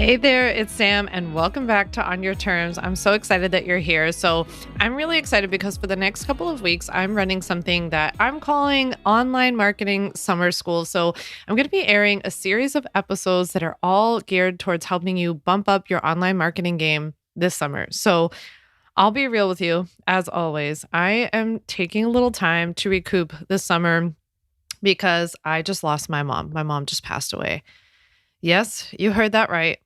Hey there, it's Sam, and welcome back to On Your Terms. I'm so excited that you're here. So I'm really excited because for the next couple of weeks, I'm running something that I'm calling Online Marketing Summer School. So I'm going to be airing a series of episodes that are all geared towards helping you bump up your online marketing game this summer. So I'll be real with you, as always. I am taking a little time to recoup this summer because I just lost my mom. My mom just passed away. Yes, you heard that right.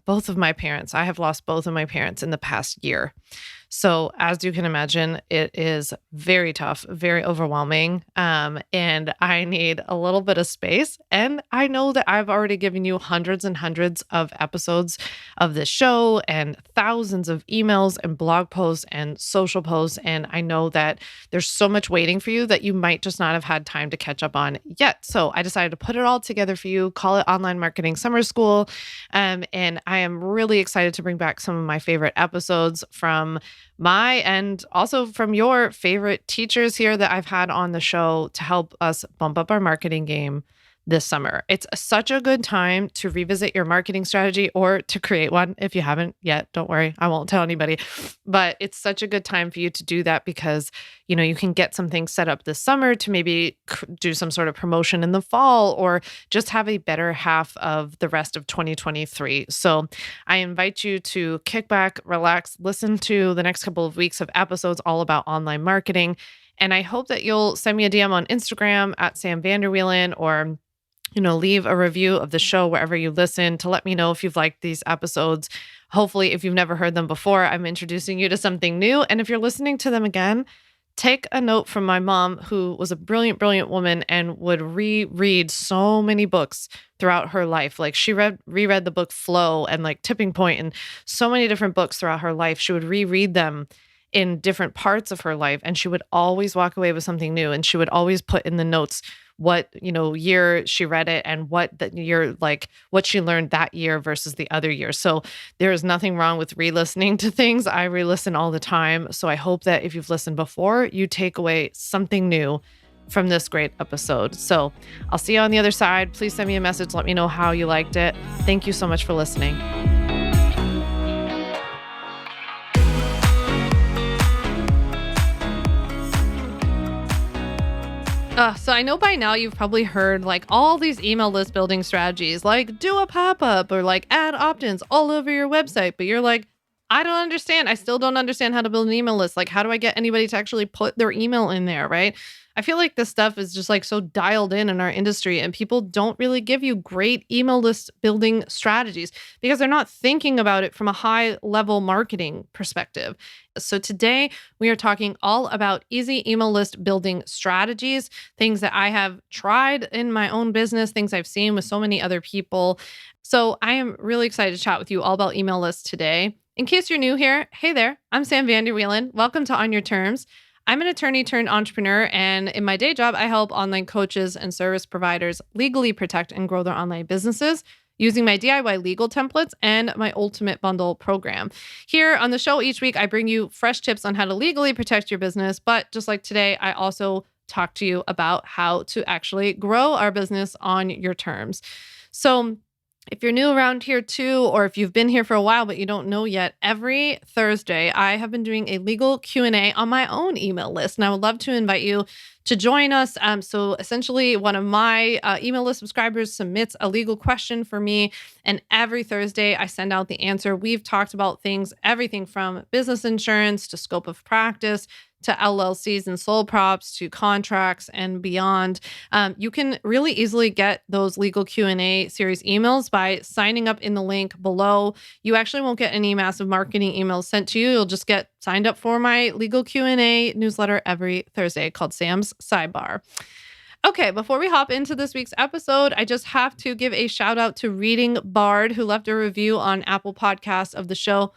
Both of my parents. I have lost both of my parents in the past year. So as you can imagine, it is very tough, very overwhelming. And I need a little bit of space. And I know that I've already given you hundreds and hundreds of episodes of this show and thousands of emails and blog posts and social posts. And I know that there's so much waiting for you that you might just not have had time to catch up on yet. So I decided to put it all together for you, call it Online Marketing Summer School. And I am really excited to bring back some of my favorite episodes from my and also from your favorite teachers here that I've had on the show to help us bump up our marketing game this summer. It's such a good time to revisit your marketing strategy or to create one. If you haven't yet, don't worry, I won't tell anybody. But it's such a good time for you to do that because, you can get some things set up this summer to maybe do some sort of promotion in the fall or just have a better half of the rest of 2023. So I invite you to kick back, relax, listen to the next couple of weeks of episodes all about online marketing. And I hope that you'll send me a DM on Instagram at Sam Vander Wielen or leave a review of the show wherever you listen to let me know if you've liked these episodes. Hopefully, if you've never heard them before, I'm introducing you to something new. And if you're listening to them again, take a note from my mom, who was a brilliant, brilliant woman and would reread so many books throughout her life. Like she reread the book Flow and like Tipping Point and so many different books throughout her life. She would reread them in different parts of her life. And she would always walk away with something new. And she would always put in the notes what, year she read it and what the year, like what she learned that year versus the other year. So there is nothing wrong with re-listening to things. I re-listen all the time. So I hope that if you've listened before, you take away something new from this great episode. So I'll see you on the other side. Please send me a message. Let me know how you liked it. Thank you so much for listening. So I know by now you've probably heard like all these email list building strategies, like do a pop-up or like add opt-ins all over your website. But you're like, I don't understand. I still don't understand how to build an email list. Like, how do I get anybody to actually put their email in there, right? I feel like this stuff is just like so dialed in our industry and people don't really give you great email list building strategies because they're not thinking about it from a high level marketing perspective. So today we are talking all about easy email list building strategies, things that I have tried in my own business, things I've seen with so many other people. So I am really excited to chat with you all about email lists today. In case you're new here, hey there, I'm Sam Vander Wielen. Welcome to On Your Terms. I'm an attorney turned entrepreneur, and in my day job, I help online coaches and service providers legally protect and grow their online businesses using my DIY legal templates and my Ultimate Bundle program. Here on the show each week, I bring you fresh tips on how to legally protect your business, but just like today, I also talk to you about how to actually grow our business on your terms. So if you're new around here too, or if you've been here for a while but you don't know yet, every Thursday I have been doing a legal Q&A on my own email list, and I would love to invite you to join us. So essentially, one of my email list subscribers submits a legal question for me, and every Thursday I send out the answer. We've talked about everything from business insurance to scope of practice to LLCs and sole props to contracts and beyond. You can really easily get those legal Q&A series emails by signing up in the link below. You actually won't get any massive marketing emails sent to you. You'll just get signed up for my legal Q&A newsletter every Thursday called Sam's Sidebar. Okay, before we hop into this week's episode, I just have to give a shout out to Reading Bard, who left a review on Apple Podcasts of the show.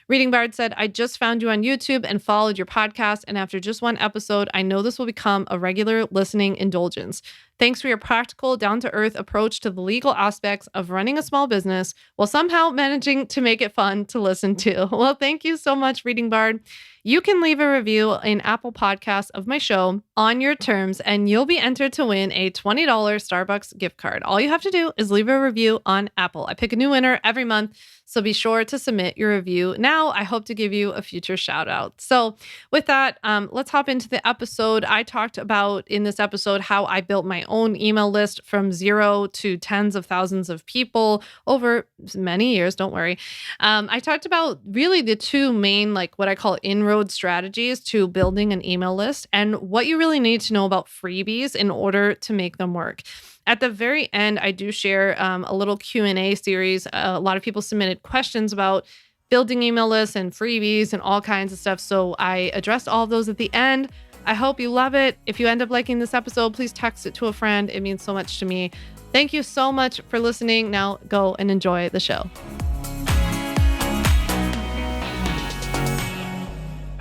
Reading Bard said, I just found you on YouTube and followed your podcast, and after just one episode, I know this will become a regular listening indulgence. Thanks for your practical, down to earth approach to the legal aspects of running a small business while somehow managing to make it fun to listen to. Well, thank you so much, Reading Bard. You can leave a review in Apple Podcasts of my show on your terms, and you'll be entered to win a $20 Starbucks gift card. All you have to do is leave a review on Apple. I pick a new winner every month, so be sure to submit your review now. I hope to give you a future shout out. So with that, let's hop into the episode. I talked about in this episode how I built my own email list from 0 to tens of thousands of people over many years. Don't worry. I talked about really the two main, like what I call inroad strategies to building an email list and what you really need to know about freebies in order to make them work. At the very end, I do share a little Q&A series. A lot of people submitted questions about building email lists and freebies and all kinds of stuff. So I addressed all of those at the end. I hope you love it. If you end up liking this episode, please text it to a friend. It means so much to me. Thank you so much for listening. Now go and enjoy the show.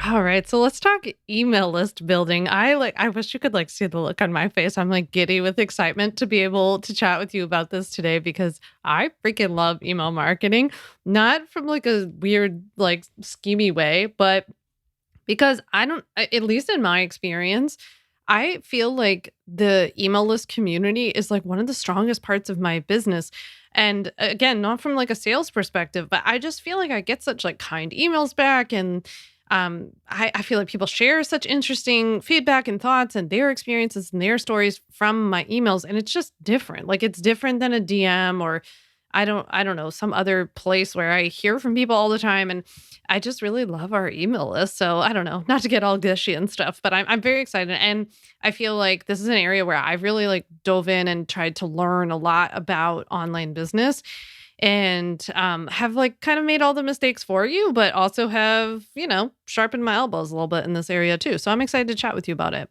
All right, so let's talk email list building. I wish you could see the look on my face. I'm giddy with excitement to be able to chat with you about this today because I freaking love email marketing, not from a weird schemy way, but because at least in my experience, I feel like the email list community is one of the strongest parts of my business. And again, not from a sales perspective, but I just feel like I get such kind emails back, and I feel like people share such interesting feedback and thoughts and their experiences and their stories from my emails. And it's just different. It's different than a DM or I don't know, some other place where I hear from people all the time. And I just really love our email list. So I don't know, not to get all gushy and stuff, but I'm very excited. And I feel like this is an area where I've really dove in and tried to learn a lot about online business. And have kind of made all the mistakes for you, but also have, sharpened my elbows a little bit in this area too. So I'm excited to chat with you about it.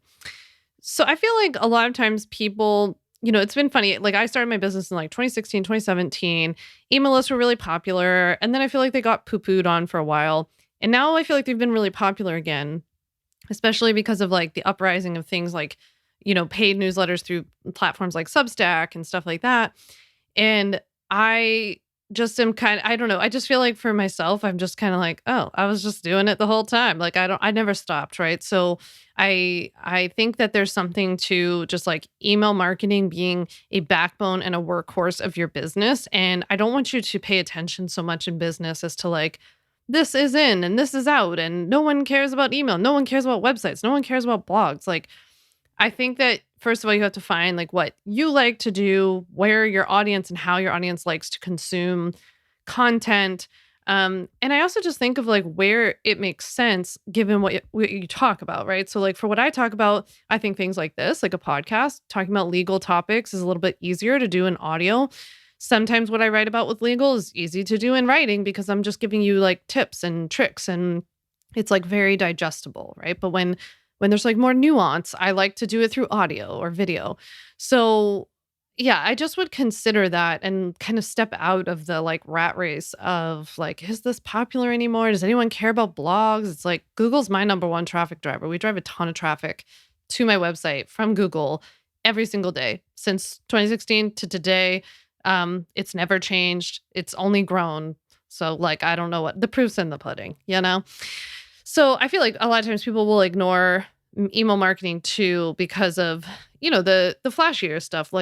So I feel like a lot of times people, it's been funny. I started my business in 2016, 2017. Email lists were really popular. And then I feel like they got poo-pooed on for a while. And now I feel like they've been really popular again, especially because of the uprising of things paid newsletters through platforms like Substack and stuff like that. And I just am I don't know. I just feel like for myself, I'm just kind of oh, I was just doing it the whole time. I never stopped. Right. So I think that there's something to just email marketing being a backbone and a workhorse of your business. And I don't want you to pay attention so much in business as to this is in and this is out and no one cares about email. No one cares about websites. No one cares about blogs. I think that first of all, you have to find what you like to do, where your audience and how your audience likes to consume content. And I also just think of where it makes sense given what you talk about, right? So for what I talk about, I think things like this, a podcast, talking about legal topics is a little bit easier to do in audio. Sometimes what I write about with legal is easy to do in writing because I'm just giving you tips and tricks and it's very digestible, right? But when there's more nuance, I like to do it through audio or video. So yeah, I just would consider that and kind of step out of the rat race of is this popular anymore? Does anyone care about blogs? It's Google's my number one traffic driver. We drive a ton of traffic to my website from Google every single day since 2016 to today. It's never changed. It's only grown. So I don't know the proof's in the pudding, So I feel like a lot of times people will ignore email marketing too because of, the flashier stuff.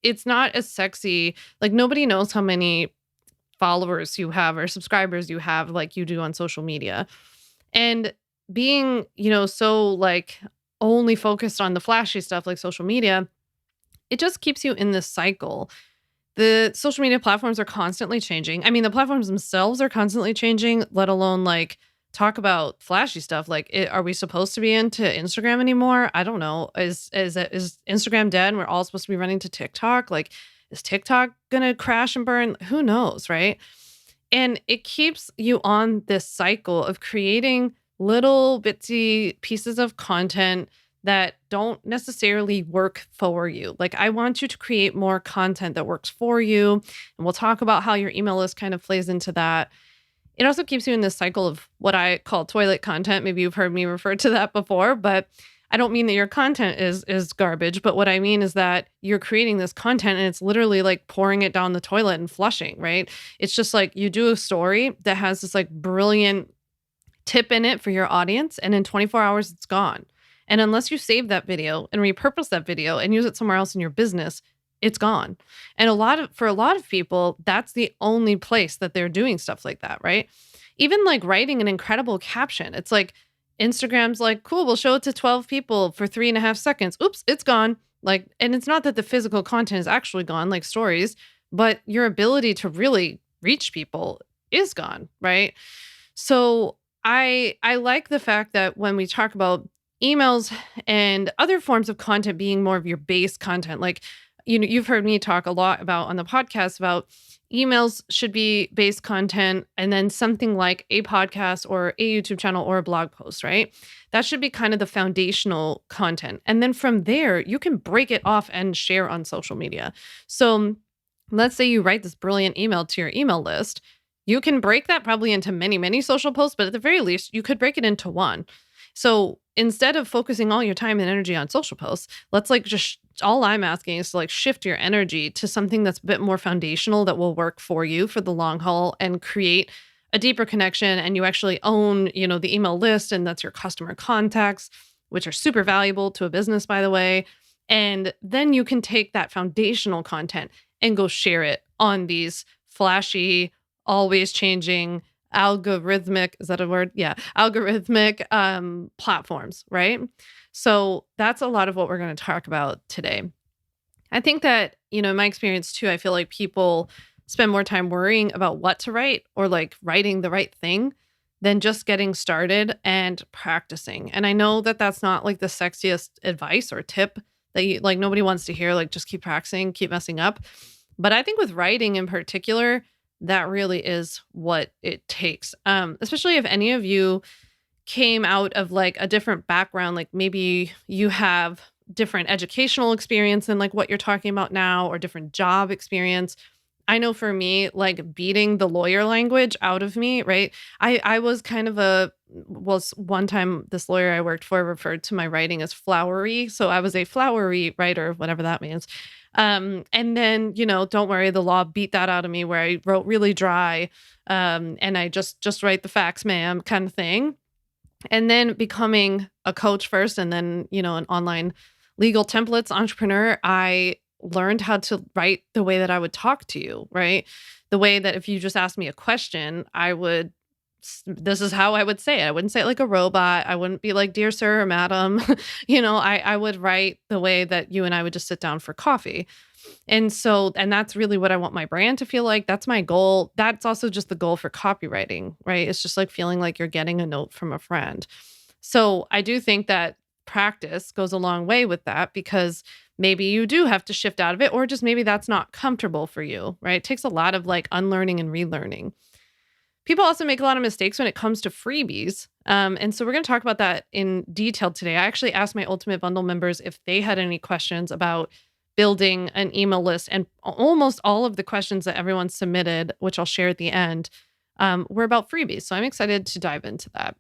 It's not as sexy. Nobody knows how many followers you have or subscribers you have like you do on social media. And being, so only focused on the flashy stuff like social media, it just keeps you in this cycle. The social media platforms are constantly changing. I mean, the platforms themselves are constantly changing, let alone talk about flashy stuff. Are we supposed to be into Instagram anymore? I don't know. Is Instagram dead and we're all supposed to be running to TikTok? Is TikTok going to crash and burn? Who knows, right? And it keeps you on this cycle of creating little bitsy pieces of content that don't necessarily work for you. I want you to create more content that works for you. And we'll talk about how your email list kind of plays into that. It also keeps you in this cycle of what I call toilet content. Maybe you've heard me refer to that before, but I don't mean that your content is garbage, but what I mean is that you're creating this content and it's literally like pouring it down the toilet and flushing, right? It's just like you do a story that has this like brilliant tip in it for your audience, and in 24 hours it's gone. And unless you save that video and repurpose that video and use it somewhere else in your business, it's gone. And for a lot of people, that's the only place that they're doing stuff like that, right? Even like writing an incredible caption. It's like Instagram's like, cool, we'll show it to 12 people for 3.5 seconds. Oops, it's gone. Like, and it's not that the physical content is actually gone, like stories, but your ability to really reach people is gone, right? So I like the fact that when we talk about emails and other forms of content being more of your base content, like, you've heard me talk a lot about on the podcast about emails should be base content, and then something like a podcast or a YouTube channel or a blog post, right? That should be kind of the foundational content. And then from there, you can break it off and share on social media. So let's say you write this brilliant email to your email list. You can break that probably into many, many social posts, but at the very least, you could break it into one. So instead of focusing all your time and energy on social posts, let's like just all I'm asking is to like shift your energy to something that's a bit more foundational that will work for you for the long haul and create a deeper connection. And you actually own, the email list, and that's your customer contacts, which are super valuable to a business, by the way. And then you can take that foundational content and go share it on these flashy, always changing, algorithmic, is that a word? Yeah, algorithmic platforms, right? So that's a lot of what we're going to talk about today. I think that, in my experience too, I feel like people spend more time worrying about what to write or like writing the right thing than just getting started and practicing. And I know that that's not like the sexiest advice or tip that you like, nobody wants to hear, like just keep practicing, keep messing up. But I think with writing in particular, that really is what it takes. Especially if any of you came out of like a different background, like maybe you have different educational experience than like what you're talking about now, or different job experience. I know for me, like beating the lawyer language out of me, right? I was kind of one time this lawyer I worked for referred to my writing as flowery. So I was a flowery writer, whatever that means. And then, don't worry, the law beat that out of me where I wrote really dry. And I just write the facts, ma'am, kind of thing. And then becoming a coach first, and then, an online legal templates entrepreneur, I learned how to write the way that I would talk to you, right? The way that if you just asked me a question, this is how I would say it. I wouldn't say it like a robot. I wouldn't be like, dear sir or madam. I would write the way that you and I would just sit down for coffee. And that's really what I want my brand to feel like. That's my goal. That's also just the goal for copywriting, right? It's just like feeling like you're getting a note from a friend. So I do think that practice goes a long way with that, because maybe you do have to shift out of it, or just maybe that's not comfortable for you, right? It takes a lot of like unlearning and relearning. People also make a lot of mistakes when it comes to freebies. And so we're going to talk about that in detail today. I actually asked my Ultimate Bundle members if they had any questions about building an email list, and almost all of the questions that everyone submitted, which I'll share at the end, were about freebies. So I'm excited to dive into that.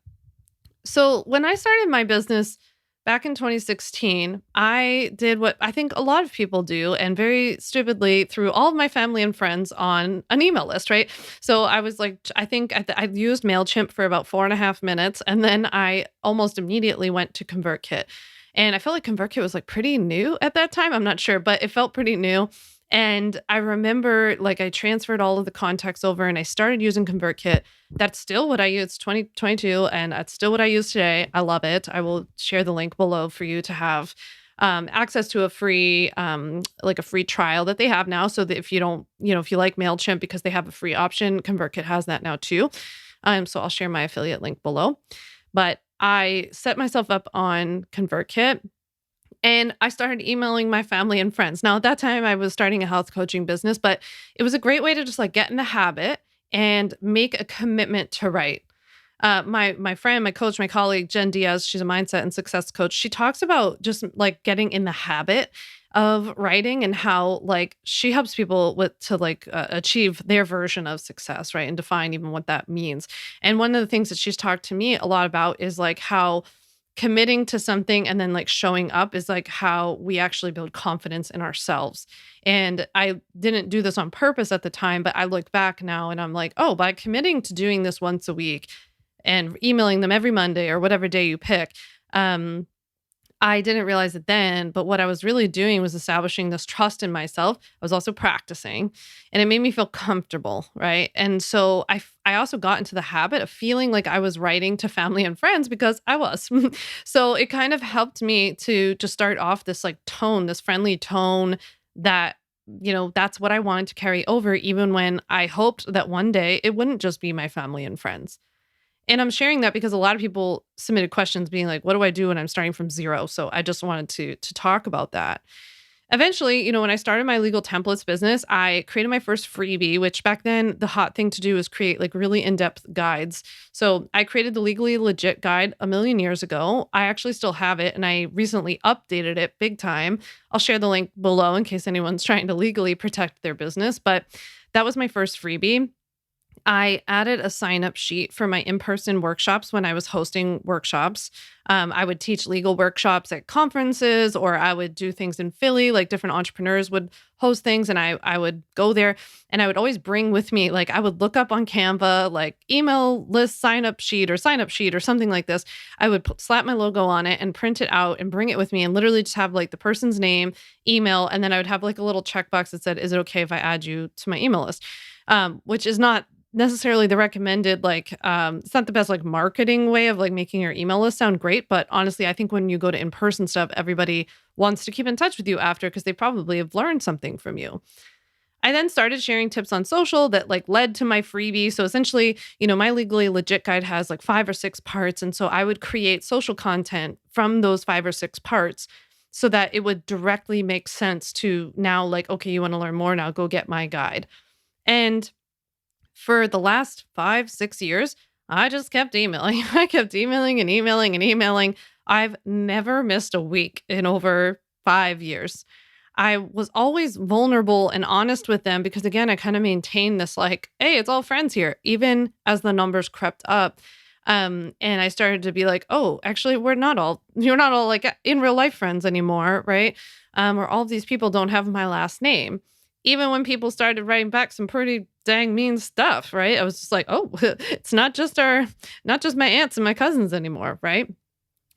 So when I started my business back in 2016, I did what I think a lot of people do, and very stupidly threw all of my family and friends on an email list, right? So I was like, I think I used MailChimp for about 4.5 minutes, and then I almost immediately went to ConvertKit. And I felt like ConvertKit was like pretty new at that time. I'm not sure, but it felt pretty new. And I remember like I transferred all of the contacts over and I started using ConvertKit. That's still what I use 2022, and that's still what I use today. I love it. I will share the link below for you to have access to a free trial that they have now. So that if you don't, if you like MailChimp because they have a free option, ConvertKit has that now too. So I'll share my affiliate link below. But I set myself up on ConvertKit. And I started emailing my family and friends. Now, at that time, I was starting a health coaching business, but it was a great way to just like get in the habit and make a commitment to write. My friend, my coach, my colleague, Jen Diaz, she's a mindset and success coach. She talks about just like getting in the habit of writing, and how like she helps people achieve their version of success, right? And define even what that means. And one of the things that she's talked to me a lot about is like how committing to something and then like showing up is like how we actually build confidence in ourselves. And I didn't do this on purpose at the time, but I look back now and I'm like, oh, by committing to doing this once a week and emailing them every Monday or whatever day you pick, um, I didn't realize it then, but what I was really doing was establishing this trust in myself. I was also practicing, and it made me feel comfortable, right? And so I also got into the habit of feeling like I was writing to family and friends because I was. So it kind of helped me to just start off this like tone, this friendly tone that, that's what I wanted to carry over, even when I hoped that one day it wouldn't just be my family and friends. And I'm sharing that because a lot of people submitted questions being like, what do I do when I'm starting from zero? So I just wanted to talk about that. Eventually, when I started my legal templates business, I created my first freebie, which back then the hot thing to do is create like really in-depth guides. So I created the Legally Legit guide a million years ago. I actually still have it and I recently updated it big time. I'll share the link below in case anyone's trying to legally protect their business, but that was my first freebie. I added a sign up sheet for my in-person workshops when I was hosting workshops. I would teach legal workshops at conferences, or I would do things in Philly, like different entrepreneurs would host things and I would go there and I would always bring with me, like I would look up on Canva, like email list sign up sheet or something like this. I would slap my logo on it and print it out and bring it with me and literally just have like the person's name, email, and then I would have like a little checkbox that said, is it okay if I add you to my email list? Which is not necessarily the recommended, like, it's not the best like marketing way of like making your email list sound great. But honestly, I think when you go to in-person stuff, everybody wants to keep in touch with you after because they probably have learned something from you. I then started sharing tips on social that like led to my freebie. So essentially, my Legally Legit guide has like 5 or 6 parts. And so I would create social content from those 5 or 6 parts so that it would directly make sense to now, like, okay, you want to learn more now, go get my guide. And for the last 5, 6 years, I just kept emailing. I kept emailing and emailing and emailing. I've never missed a week in over 5 years. I was always vulnerable and honest with them because, again, I kind of maintained this like, hey, it's all friends here, even as the numbers crept up. And I started to be like, oh, actually, you're not all like in real life friends anymore, right? Or all of these people don't have my last name. Even when people started writing back some pretty dang mean stuff, right? I was just like, oh, it's not just my aunts and my cousins anymore, right?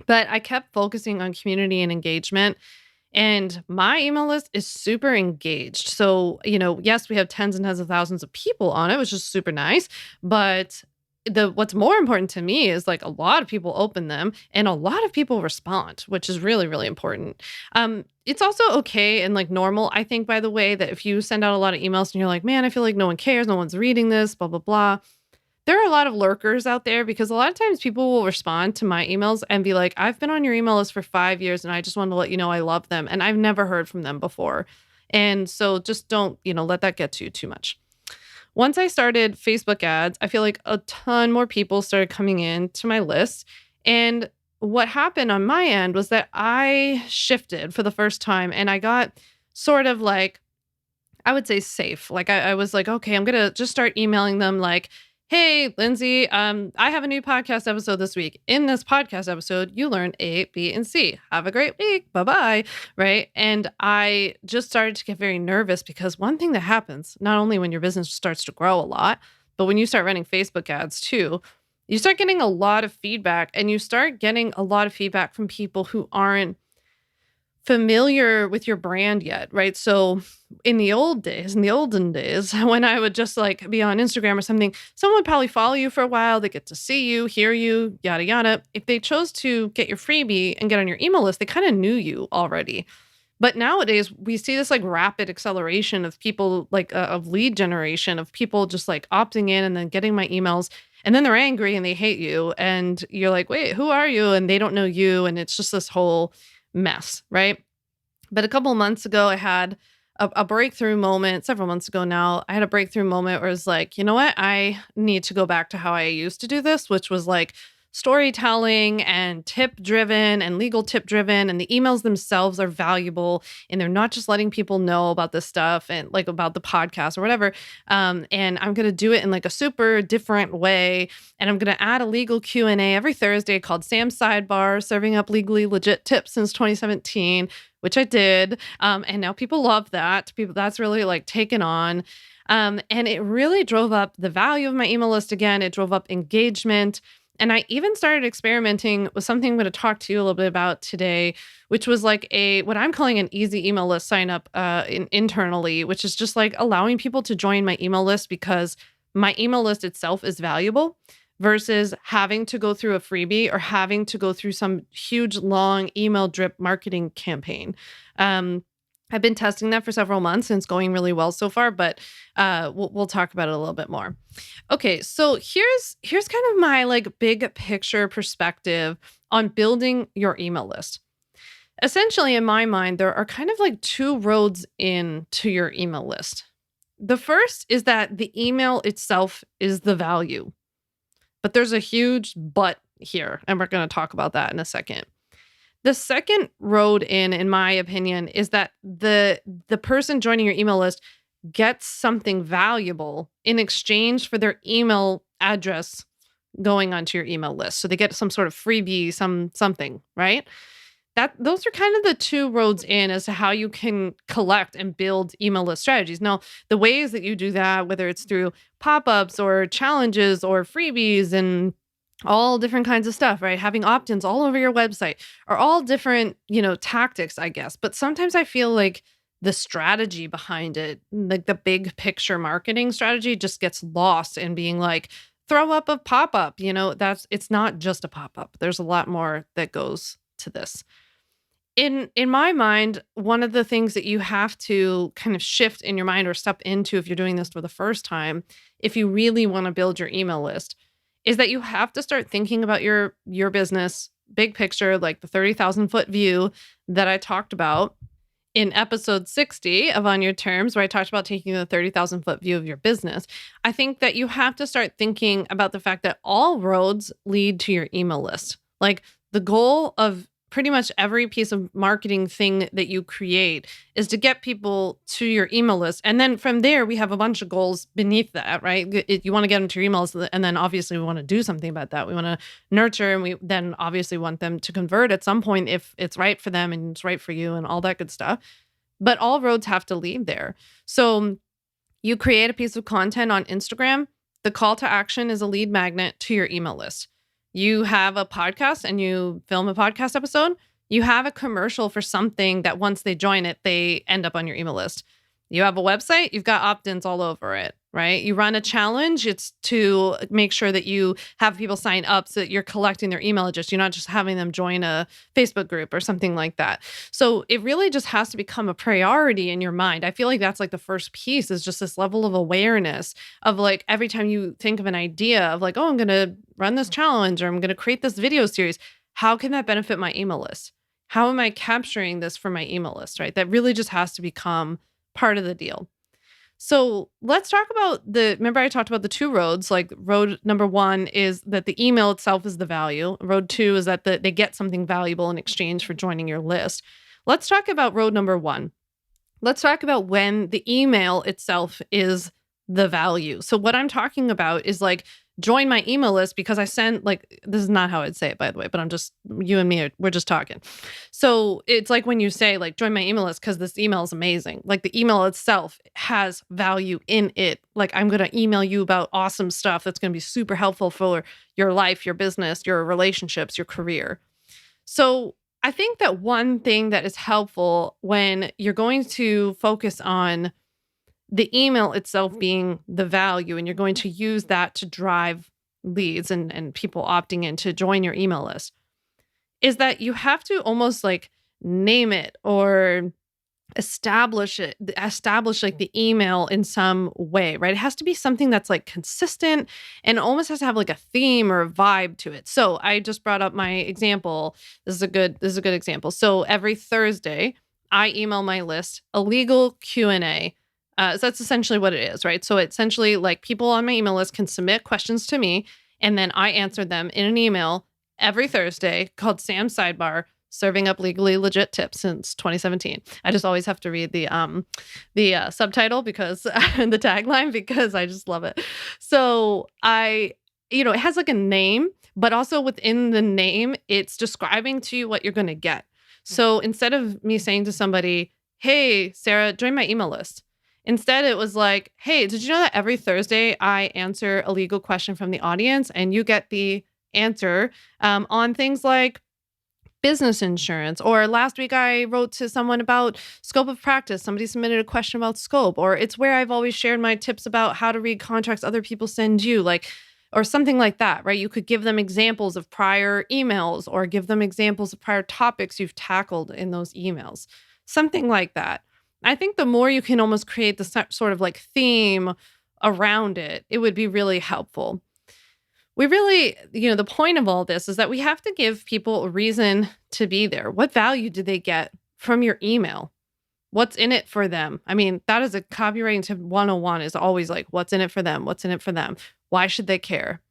But I kept focusing on community and engagement. And my email list is super engaged. So, yes, we have tens and tens of thousands of people on it, which is super nice. But what's more important to me is like a lot of people open them and a lot of people respond, which is really, really important. It's also okay and like normal, I think, by the way, that if you send out a lot of emails and you're like, man, I feel like no one cares, no one's reading this, blah, blah, blah. There are a lot of lurkers out there because a lot of times people will respond to my emails and be like, I've been on your email list for 5 years and I just wanted to let you know I love them. And I've never heard from them before. And so just don't, let that get to you too much. Once I started Facebook ads, I feel like a ton more people started coming in to my list. And what happened on my end was that I shifted for the first time and I got sort of like, I would say safe. Like I was like, okay, I'm going to just start emailing them like, hey, Lindsay, I have a new podcast episode this week. In this podcast episode, you learn A, B, and C. Have a great week. Bye-bye. Right. And I just started to get very nervous because one thing that happens, not only when your business starts to grow a lot, but when you start running Facebook ads too, you start getting a lot of feedback and you start getting a lot of feedback from people who aren't familiar with your brand yet, right? So in the olden days, when I would just like be on Instagram or something, someone would probably follow you for a while. They get to see you, hear you, yada, yada. If they chose to get your freebie and get on your email list, they kind of knew you already. But nowadays we see this like rapid acceleration of people like of lead generation of people just like opting in and then getting my emails. And then they're angry and they hate you. And you're like, wait, who are you? And they don't know you. And it's just this whole mess, right? But a couple of months ago, I had a breakthrough moment. Several months ago now, I had a breakthrough moment where it's like, you know what? I need to go back to how I used to do this, which was like storytelling and tip driven and legal tip driven. And the emails themselves are valuable and they're not just letting people know about this stuff and like about the podcast or whatever. And I'm going to do it in like a super different way. And I'm going to add a legal Q&A every Thursday called Sam's Sidebar, serving up legally legit tips since 2017, which I did. And now people love that. People, that's really like taken on. And it really drove up the value of my email list again. It drove up engagement. And I even started experimenting with something I'm going to talk to you a little bit about today, which was like what I'm calling an easy email list sign up internally, which is just like allowing people to join my email list because my email list itself is valuable versus having to go through a freebie or having to go through some huge, long email drip marketing campaign. I've been testing that for several months and it's going really well so far, but we'll talk about it a little bit more. Okay, so here's kind of my like big picture perspective on building your email list. Essentially, in my mind, there are kind of like two roads into your email list. The first is that the email itself is the value, but there's a huge but here, and we're going to talk about that in a second. The second road in my opinion, is that the person joining your email list gets something valuable in exchange for their email address going onto your email list. So they get some sort of freebie, something, right? Those are kind of the two roads in as to how you can collect and build email list strategies. Now, the ways that you do that, whether it's through pop-ups or challenges or freebies and all different kinds of stuff, right? Having opt-ins all over your website are all different, tactics, I guess. But sometimes I feel like the strategy behind it, like the big picture marketing strategy just gets lost in being like, throw up a pop-up, it's not just a pop-up. There's a lot more that goes to this. In my mind, one of the things that you have to kind of shift in your mind or step into if you're doing this for the first time, if you really want to build your email list, is that you have to start thinking about your business, big picture, like the 30,000 foot view that I talked about in episode 60 of On Your Terms, where I talked about taking the 30,000 foot view of your business. I think that you have to start thinking about the fact that all roads lead to your email list. Like the goal of pretty much every piece of marketing thing that you create is to get people to your email list. And then from there, we have a bunch of goals beneath that, right? You want to get them to your emails. And then obviously we want to do something about that. We want to nurture and we then obviously want them to convert at some point if it's right for them and it's right for you and all that good stuff. But all roads have to lead there. So you create a piece of content on Instagram. The call to action is a lead magnet to your email list. You have a podcast and you film a podcast episode, you have a commercial for something that once they join it, they end up on your email list. You have a website, you've got opt-ins all over it, right? You run a challenge, it's to make sure that you have people sign up so that you're collecting their email address. You're not just having them join a Facebook group or something like that. So it really just has to become a priority in your mind. I feel like that's like the first piece is just this level of awareness of like every time you think of an idea of like, oh, I'm going to run this challenge or I'm going to create this video series. How can that benefit my email list? How am I capturing this for my email list, right? That really just has to become part of the deal. So let's talk about remember I talked about the two roads, like road number one is that the email itself is the value. Road two is that they get something valuable in exchange for joining your list. Let's talk about road number one. Let's talk about when the email itself is the value. So what I'm talking about is like, join my email list because I send like, this is not how I'd say it, by the way, but you and me, we're just talking. So it's like when you say like, join my email list because this email is amazing. Like the email itself has value in it. Like I'm going to email you about awesome stuff that's going to be super helpful for your life, your business, your relationships, your career. So I think that one thing that is helpful when you're going to focus on the email itself being the value, and you're going to use that to drive leads and people opting in to join your email list, is that you have to almost like name it or establish like the email in some way, right? It has to be something that's like consistent and almost has to have like a theme or a vibe to it. So I just brought up my example. This is a good example. So every Thursday, I email my list a legal Q&A. So that's essentially what it is, right? So essentially like people on my email list can submit questions to me And then I answered them in an email every Thursday called Sam's Sidebar, serving up legally legit tips since 2017. I just always have to read the subtitle because and the tagline because I just love it. So it has like a name, but also within the name, it's describing to you what you're going to get. So instead of me saying to somebody, "Hey, Sarah, join my email list." Instead, it was like, "Hey, did you know that every Thursday I answer a legal question from the audience and you get the answer on things like business insurance?" Or last week I wrote to someone about scope of practice. Somebody submitted a question about scope, or it's where I've always shared my tips about how to read contracts other people send you, like, or something like that, right? You could give them examples of prior emails or give them examples of prior topics you've tackled in those emails, something like that. I think the more you can almost create the sort of like theme around it, it would be really helpful. We really, the point of all this is that we have to give people a reason to be there. What value do they get from your email? What's in it for them? I mean, that is a copywriting tip 101 is always like, what's in it for them? What's in it for them? Why should they care?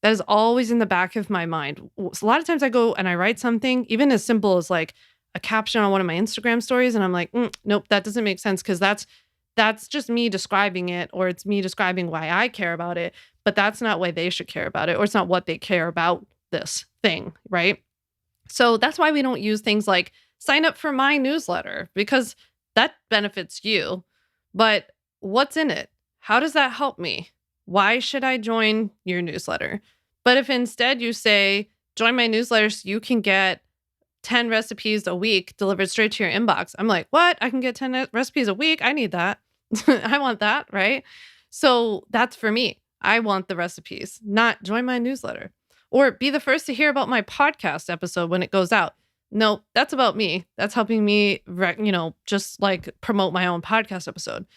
That is always in the back of my mind. So a lot of times I go and I write something, even as simple as like a caption on one of my Instagram stories, and I'm like, nope, that doesn't make sense because that's just me describing it, or it's me describing why I care about it, but that's not why they should care about it, or it's not what they care about this thing, right? So that's why we don't use things like sign up for my newsletter, because that benefits you. But what's in it? How does that help me? Why should I join your newsletter? But if instead you say, join my newsletter so you can get 10 recipes a week delivered straight to your inbox, I'm like, what? I can get 10 recipes a week? I need that. I want that, right? So that's for me. I want the recipes, not join my newsletter or be the first to hear about my podcast episode when it goes out. No, that's about me. That's helping me, just like promote my own podcast episode.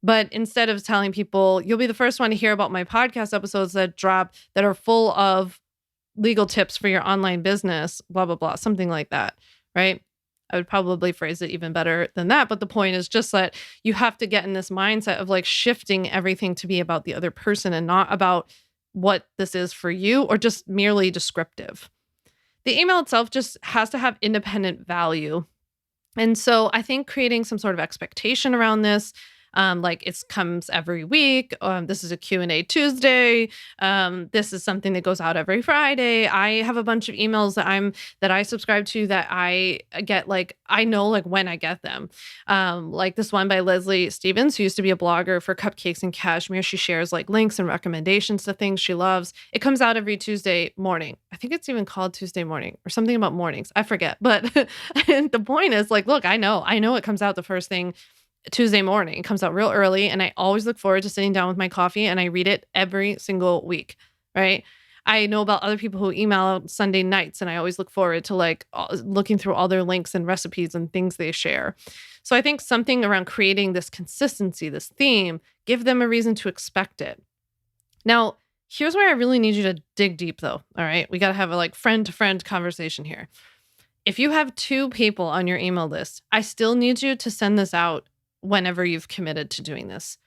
But instead of telling people, you'll be the first one to hear about my podcast episodes that drop that are full of legal tips for your online business, blah, blah, blah, something like that, right? I would probably phrase it even better than that. But the point is just that you have to get in this mindset of like shifting everything to be about the other person and not about what this is for you or just merely descriptive. The email itself just has to have independent value. And so I think creating some sort of expectation around this, like it comes every week. This is a Q&A Tuesday. This is something that goes out every Friday. I have a bunch of emails that I subscribe to that I get, like, I know like when I get them. Like this one by Leslie Stevens, who used to be a blogger for Cupcakes and Cashmere. She shares like links and recommendations to things she loves. It comes out every Tuesday morning. I think it's even called Tuesday morning or something about mornings. I forget. But and the point is like, look, I know it comes out the first thing Tuesday morning. It comes out real early, and I always look forward to sitting down with my coffee and I read it every single week, right? I know about other people who email out Sunday nights, and I always look forward to like looking through all their links and recipes and things they share. So I think something around creating this consistency, this theme, give them a reason to expect it. Now, here's where I really need you to dig deep though. All right. We got to have a like friend to friend conversation here. If you have 2 people on your email list, I still need you to send this out whenever you've committed to doing this.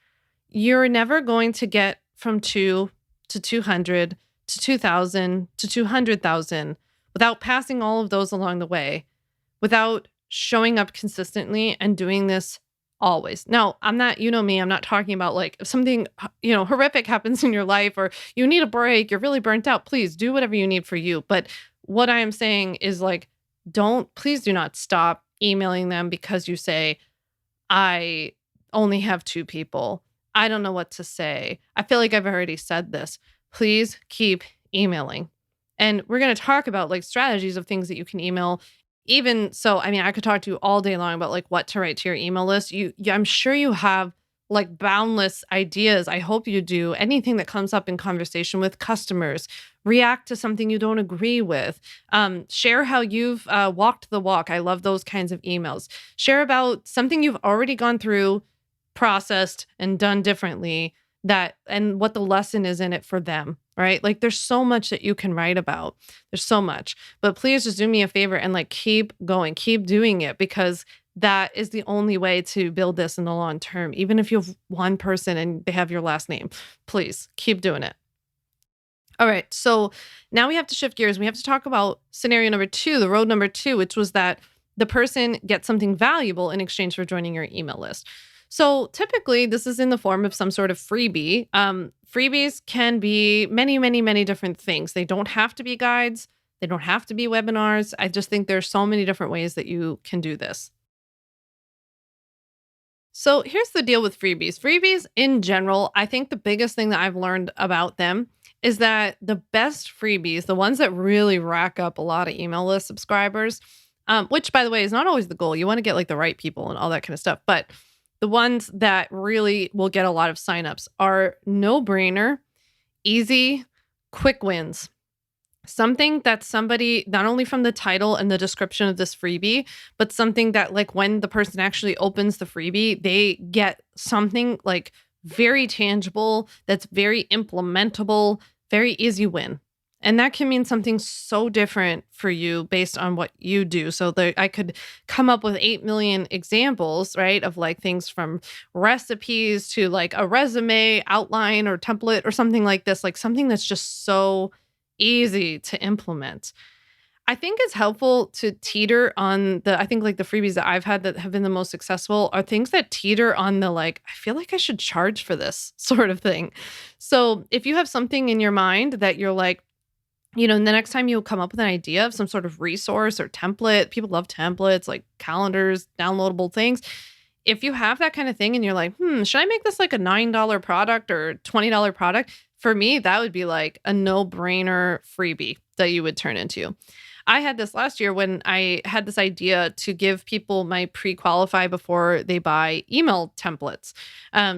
You're never going to get from 2 to 200 to 2,000 to 200,000 without passing all of those along the way, without showing up consistently and doing this always. Now, I'm not, me, I'm not talking about like if something, horrific happens in your life or you need a break, you're really burnt out, please do whatever you need for you. But what I am saying is like, please do not stop emailing them because you say, I only have 2 people. I don't know what to say. I feel like I've already said this. Please keep emailing. And we're going to talk about like strategies of things that you can email. Even so, I mean, I could talk to you all day long about like what to write to your email list. I'm sure you have like boundless ideas. I hope you do. Anything that comes up in conversation with customers, react to something you don't agree with, share how you've walked the walk. I love those kinds of emails. Share about something you've already gone through, processed, and done differently, and what the lesson is in it for them, right? Like there's so much that you can write about. There's so much, but please just do me a favor and like keep going, keep doing it, because that is the only way to build this in the long term. Even if you have one person and they have your last name, please keep doing it. All right. So now we have to shift gears. We have to talk about scenario number two, the road number two, which was that the person gets something valuable in exchange for joining your email list. So typically, this is in the form of some sort of freebie. Freebies can be many, many, many different things. They don't have to be guides, they don't have to be webinars. I just think there's so many different ways that you can do this. So here's the deal with freebies. Freebies in general, I think the biggest thing that I've learned about them is that the best freebies, the ones that really rack up a lot of email list subscribers, which by the way is not always the goal. You want to get like the right people and all that kind of stuff. But the ones that really will get a lot of signups are no brainer, easy, quick wins. Something that somebody, not only from the title and the description of this freebie, but something that like when the person actually opens the freebie, they get something like very tangible, that's very implementable, very easy win. And that can mean something so different for you based on what you do. So I could come up with 8 million examples, right? Of like things from recipes to like a resume outline or template or something like this, like something that's just so easy to implement. I think it's helpful to teeter on I think like the freebies that I've had that have been the most successful are things that teeter on the like, I feel like I should charge for this sort of thing. So if you have something in your mind that you're like, the next time you come up with an idea of some sort of resource or template, people love templates like calendars, downloadable things. If you have that kind of thing and you're like, should I make this like a $9 product or $20 product? For me, that would be like a no-brainer freebie that you would turn into. I had this last year when I had this idea to give people my pre-qualify before they buy email templates.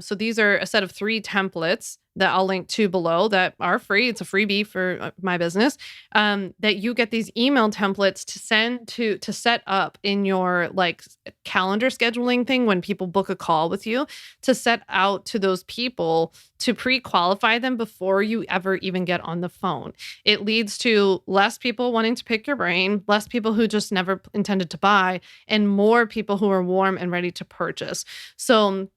So these are a set of 3 templates that I'll link to below that are free. It's a freebie for my business. That you get these email templates to send to set up in your like calendar scheduling thing when people book a call with you, to set out to those people to pre-qualify them before you ever even get on the phone. It leads to less people wanting to pick your brain, less people who just never intended to buy, and more people who are warm and ready to purchase. So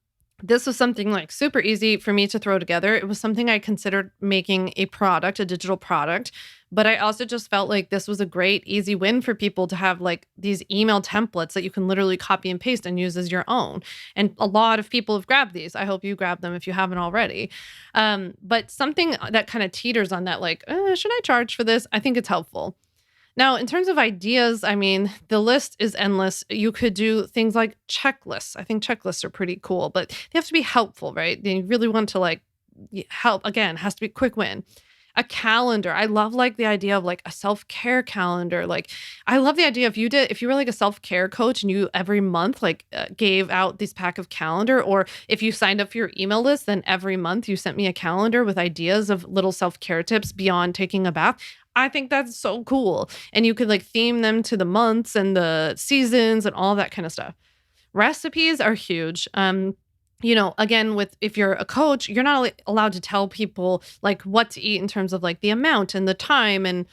this was something like super easy for me to throw together. It was something I considered making a product, a digital product, but I also just felt like this was a great, easy win for people to have like these email templates that you can literally copy and paste and use as your own. And a lot of people have grabbed these. I hope you grab them if you haven't already. But something that kind of teeters on that, like, should I charge for this? I think it's helpful. Now, in terms of ideas, I mean, the list is endless. You could do things like checklists. I think checklists are pretty cool, but they have to be helpful, right? You really want to like help. Again, has to be quick win. A calendar. I love like the idea of like a self-care calendar. Like I love the idea if you were like a self-care coach and you every month like gave out this pack of calendar, or if you signed up for your email list, then every month you sent me a calendar with ideas of little self-care tips beyond taking a bath. I think that's so cool. And you could like theme them to the months and the seasons and all that kind of stuff. Recipes are huge. Again, with if you're a coach, you're not allowed to tell people like what to eat in terms of like the amount and the time and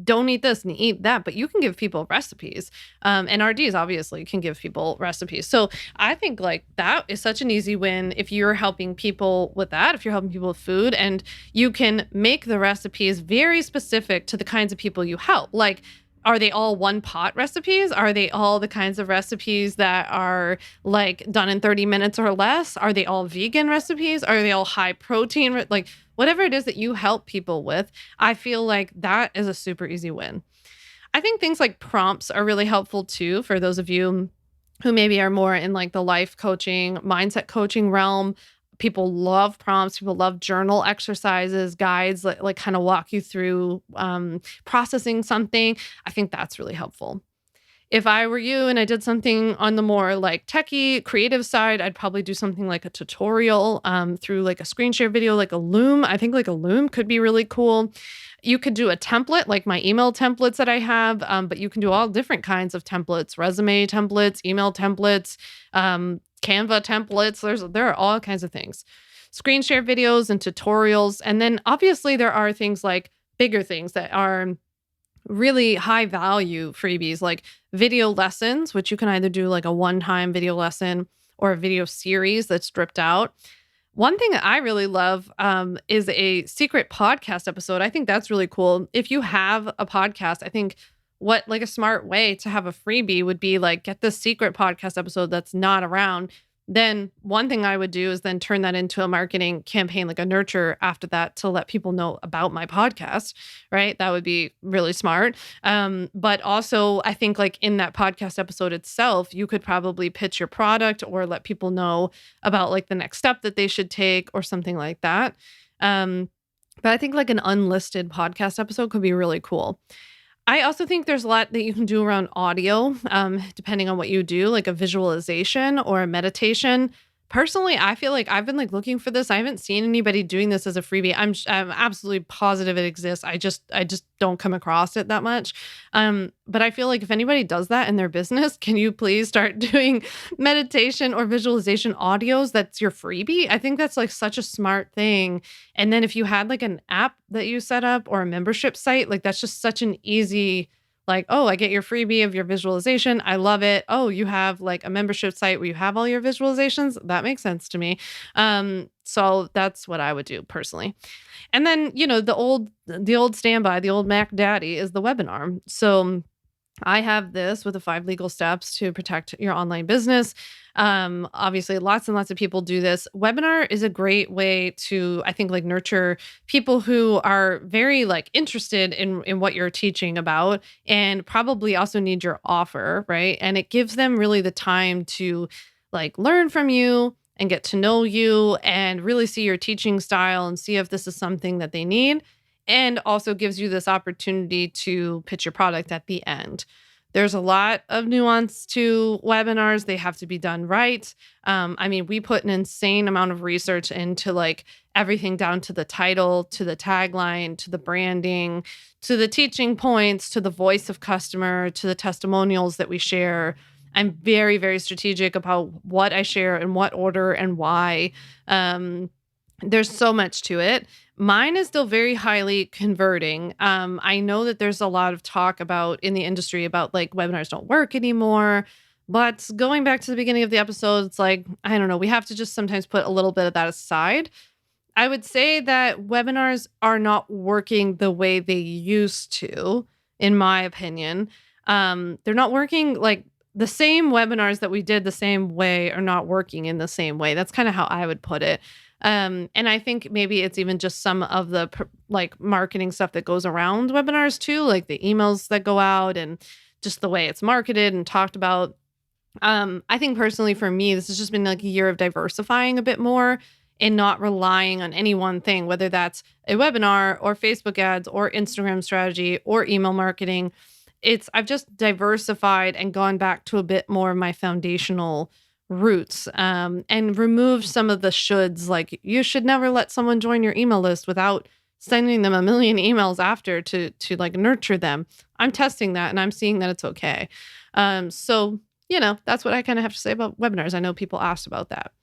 don't eat this and eat that, but you can give people recipes. And RDs obviously can give people recipes. So I think like that is such an easy win if you're helping people with that, if you're helping people with food, and you can make the recipes very specific to the kinds of people you help. Like, are they all one pot recipes? Are they all the kinds of recipes that are like done in 30 minutes or less? Are they all vegan recipes? Are they all high protein? Like whatever it is that you help people with, I feel like that is a super easy win. I think things like prompts are really helpful too for those of you who maybe are more in like the life coaching, mindset coaching realm. People love prompts. People love journal exercises, guides that like kind of walk you through processing something. I think that's really helpful. If I were you and I did something on the more like techie, creative side, I'd probably do something like a tutorial through like a screen share video, like a Loom. I think like a Loom could be really cool. You could do a template, like my email templates that I have, but you can do all different kinds of templates, resume templates, email templates, Canva templates. There are all kinds of things. Screen share videos and tutorials. And then obviously there are things like bigger things that are really high value freebies, like video lessons, which you can either do like a one-time video lesson or a video series that's stripped out. One thing that I really love is a secret podcast episode. I think that's really cool. If you have a podcast, I think what like a smart way to have a freebie would be like get the secret podcast episode that's not around. Then one thing I would do is then turn that into a marketing campaign, like a nurture after that to let people know about my podcast, right? That would be really smart. But also, I think like in that podcast episode itself, you could probably pitch your product or let people know about like the next step that they should take or something like that. But I think like an unlisted podcast episode could be really cool. I also think there's a lot that you can do around audio, depending on what you do, like a visualization or a meditation. Personally, I feel like I've been like looking for this. I haven't seen anybody doing this as a freebie. I'm absolutely positive it exists. I just don't come across it that much. But I feel like if anybody does that in their business, can you please start doing meditation or visualization audios? That's your freebie. I think that's like such a smart thing. And then if you had like an app that you set up or a membership site, like that's just such an easy, like, oh, I get your freebie of your visualization. I love it. Oh, you have like a membership site where you have all your visualizations. That makes sense to me. So that's what I would do personally. And then, the old standby, the old Mac Daddy is the webinar. So I have this with the 5 legal steps to protect your online business. Obviously, lots and lots of people do this. Webinar is a great way to, I think, like nurture people who are very like interested in what you're teaching about and probably also need your offer, right? And it gives them really the time to like learn from you and get to know you and really see your teaching style and see if this is something that they need and also gives you this opportunity to pitch your product at the end. There's a lot of nuance to webinars. They have to be done right. We put an insane amount of research into like everything down to the title, to the tagline, to the branding, to the teaching points, to the voice of customer, to the testimonials that we share. I'm very, very strategic about what I share in what order and why. There's so much to it. Mine is still very highly converting. I know that there's a lot of talk about in the industry about like webinars don't work anymore. But going back to the beginning of the episode, it's like, I don't know, we have to just sometimes put a little bit of that aside. I would say that webinars are not working the way they used to, in my opinion. They're not working like the same webinars that we did the same way are not working in the same way. That's kind of how I would put it. And I think maybe it's even just some of the like marketing stuff that goes around webinars too, like the emails that go out and just the way it's marketed and talked about. I think personally for me, this has just been like a year of diversifying a bit more and not relying on any one thing, whether that's a webinar or Facebook ads or Instagram strategy or email marketing. I've just diversified and gone back to a bit more of my foundational roots, and removed some of the shoulds. Like you should never let someone join your email list without sending them a million emails after to like nurture them. I'm testing that and I'm seeing that it's okay. So that's what I kind of have to say about webinars. I know people asked about that.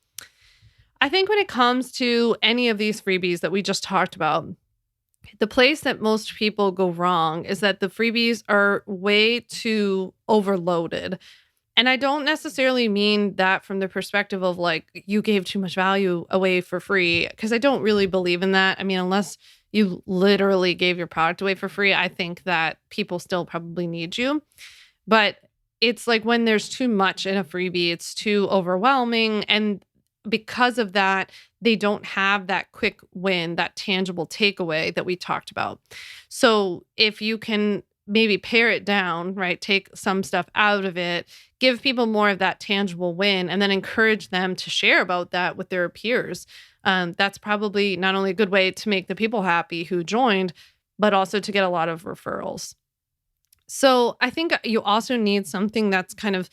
I think when it comes to any of these freebies that we just talked about, the place that most people go wrong is that the freebies are way too overloaded. And I don't necessarily mean that from the perspective of like you gave too much value away for free, because I don't really believe in that. I mean, unless you literally gave your product away for free, I think that people still probably need you. But it's like when there's too much in a freebie, it's too overwhelming. And because of that, they don't have that quick win, that tangible takeaway that we talked about. So if you can maybe pare it down, right? Take some stuff out of it, give people more of that tangible win, and then encourage them to share about that with their peers. That's probably not only a good way to make the people happy who joined, but also to get a lot of referrals. So I think you also need something that's kind of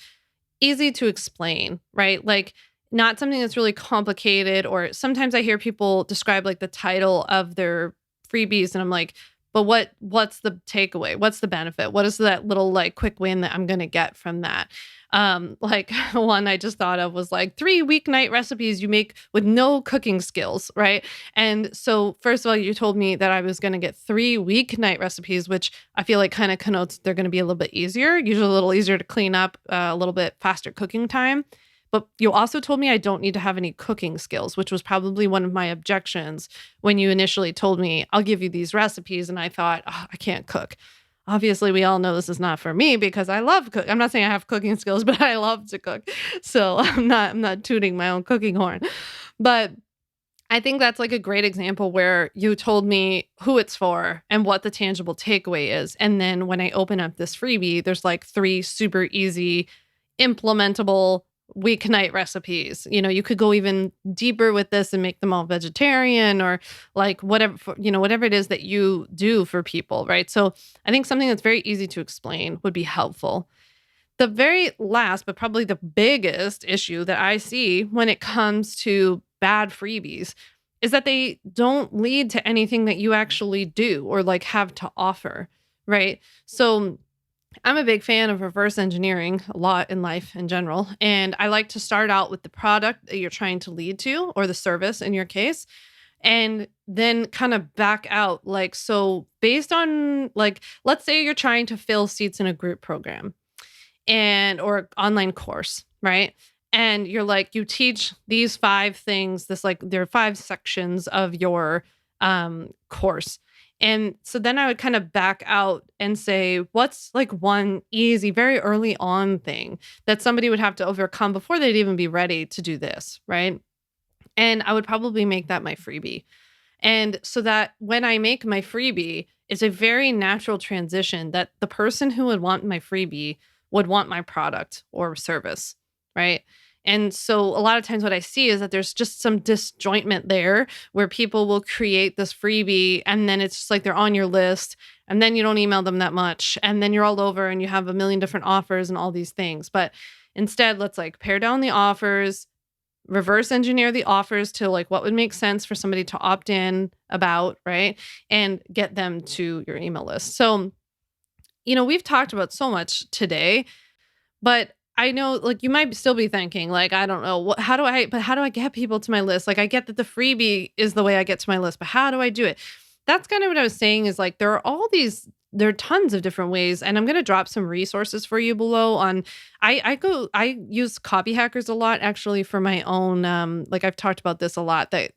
easy to explain, right? Like not something that's really complicated, or sometimes I hear people describe like the title of their freebies and I'm like, but what's the takeaway? What's the benefit? What is that little like quick win that I'm going to get from that? Like one I just thought of was like 3 weeknight recipes you make with no cooking skills, right? And so first of all, you told me that I was going to get 3 weeknight recipes, which I feel like kind of connotes they're going to be a little bit easier, usually a little easier to clean up, a little bit faster cooking time. But you also told me I don't need to have any cooking skills, which was probably one of my objections when you initially told me, I'll give you these recipes. And I thought, oh, I can't cook. Obviously, we all know this is not for me because I love cook. I'm not saying I have cooking skills, but I love to cook. So I'm not tooting my own cooking horn. But I think that's like a great example where you told me who it's for and what the tangible takeaway is. And then when I open up this freebie, there's like 3 super easy, implementable weeknight recipes. You could go even deeper with this and make them all vegetarian or like whatever, whatever it is that you do for people, right? So I think something that's very easy to explain would be helpful. The very last, but probably the biggest issue that I see when it comes to bad freebies is that they don't lead to anything that you actually do or like have to offer, right? So I'm a big fan of reverse engineering a lot in life in general. And I like to start out with the product that you're trying to lead to or the service in your case, and then kind of back out. Like, so based on like, let's say you're trying to fill seats in a group program or online course, right? And you're like, you teach these 5 things, there are 5 sections of your course. And so then I would kind of back out and say, what's like one easy, very early on thing that somebody would have to overcome before they'd even be ready to do this, right? And I would probably make that my freebie. And so that when I make my freebie, it's a very natural transition that the person who would want my freebie would want my product or service, right? And so a lot of times what I see is that there's just some disjointment there where people will create this freebie and then it's just like they're on your list and then you don't email them that much and then you're all over and you have a million different offers and all these things. But instead, let's like pare down the offers, reverse engineer the offers to like what would make sense for somebody to opt in about, right? And get them to your email list. So, we've talked about so much today, but I know like you might still be thinking like, I don't know, how do I get people to my list? Like I get that the freebie is the way I get to my list, but how do I do it? That's kind of what I was saying is like, there are tons of different ways. And I'm going to drop some resources for you below on, I use copy hackers a lot actually for my own, like I've talked about this a lot, that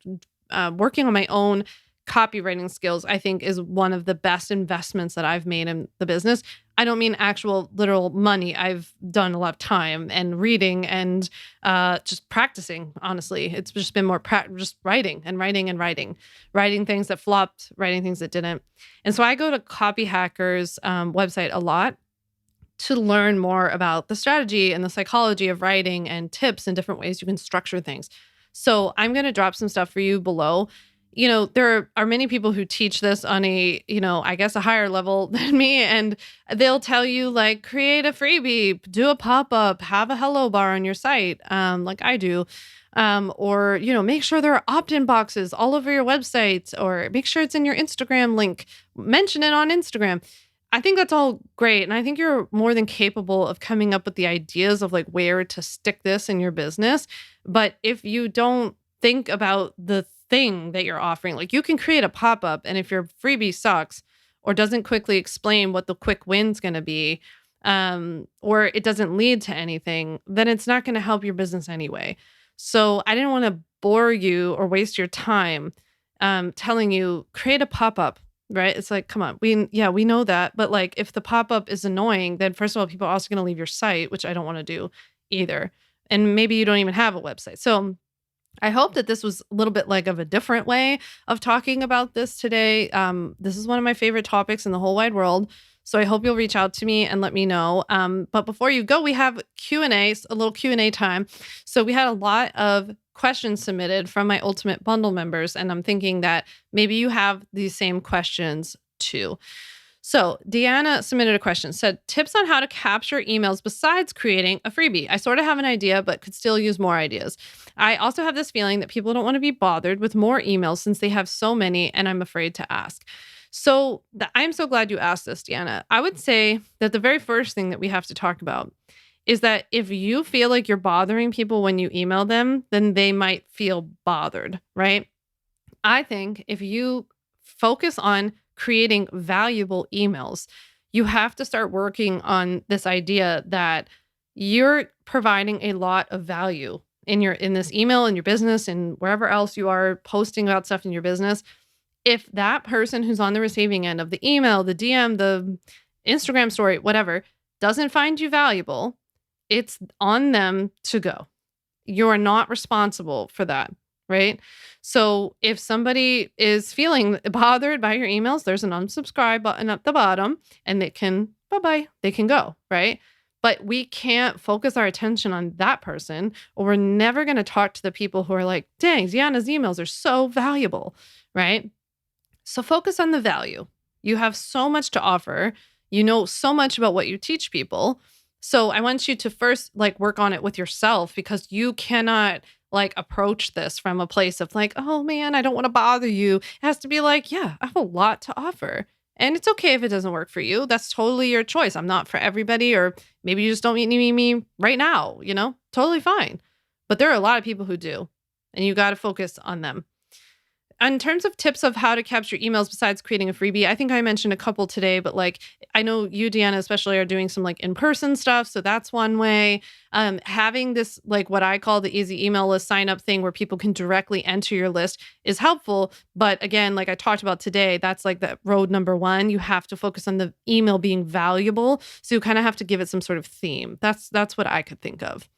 working on my own copywriting skills, I think is one of the best investments that I've made in the business. I don't mean actual literal money. I've done a lot of time and reading and just practicing, honestly. It's just been more just writing and writing and writing things that flopped, writing things that didn't. And so I go to Copy Hackers website a lot to learn more about the strategy and the psychology of writing and tips and different ways you can structure things. So I'm going to drop some stuff for you below. There are many people who teach this on a, I guess a higher level than me. And they'll tell you like, create a freebie, do a pop-up, have a hello bar on your site, like I do. Or, make sure there are opt-in boxes all over your website, or make sure it's in your Instagram link, mention it on Instagram. I think that's all great. And I think you're more than capable of coming up with the ideas of like where to stick this in your business. But if you don't think about the thing that you're offering, like you can create a pop-up, and if your freebie sucks or doesn't quickly explain what the quick win's going to be, or it doesn't lead to anything, then it's not going to help your business anyway. So I didn't want to bore you or waste your time telling you create a pop-up, right? It's like, come on, we know that, but like if the pop-up is annoying, then first of all, people are also going to leave your site, which I don't want to do either. And maybe you don't even have a website. So I hope that this was a little bit like of a different way of talking about this today. This is one of my favorite topics in the whole wide world. So I hope you'll reach out to me and let me know. But before you go, we have Q&A, a little Q&A time. So we had a lot of questions submitted from my Ultimate Bundle members. And I'm thinking that maybe you have these same questions too. So Deanna submitted a question, said, tips on how to capture emails besides creating a freebie. I sort of have an idea, but could still use more ideas. I also have this feeling that people don't want to be bothered with more emails since they have so many, and I'm afraid to ask. So I'm so glad you asked this, Deanna. I would say that the very first thing that we have to talk about is that if you feel like you're bothering people when you email them, then they might feel bothered, right? I think if you focus on creating valuable emails, you have to start working on this idea that you're providing a lot of value in this email, in your business, and wherever else you are posting about stuff in your business. If that person who's on the receiving end of the email, the DM, the Instagram story, whatever, doesn't find you valuable, it's on them to go. You're not responsible for that, right? So if somebody is feeling bothered by your emails, there's an unsubscribe button at the bottom and they can, bye-bye, they can go, right? But we can't focus our attention on that person, or we're never going to talk to the people who are like, dang, Ziana's emails are so valuable, right? So focus on the value. You have so much to offer. You know so much about what you teach people. So I want you to first work on it with yourself, because you cannot approach this from a place of oh man, I don't want to bother you. It has to be yeah, I have a lot to offer. And it's okay if it doesn't work for you. That's totally your choice. I'm not for everybody, or maybe you just don't need me right now, totally fine. But there are a lot of people who do, and you got to focus on them. In terms of tips of how to capture emails besides creating a freebie, I think I mentioned a couple today, but I know you, Deanna, especially are doing some in-person stuff. So that's one way. Having this, what I call the easy email list sign up thing where people can directly enter your list is helpful. But again, like I talked about today, that's the road number one. You have to focus on the email being valuable. So you kind of have to give it some sort of theme. That's what I could think of.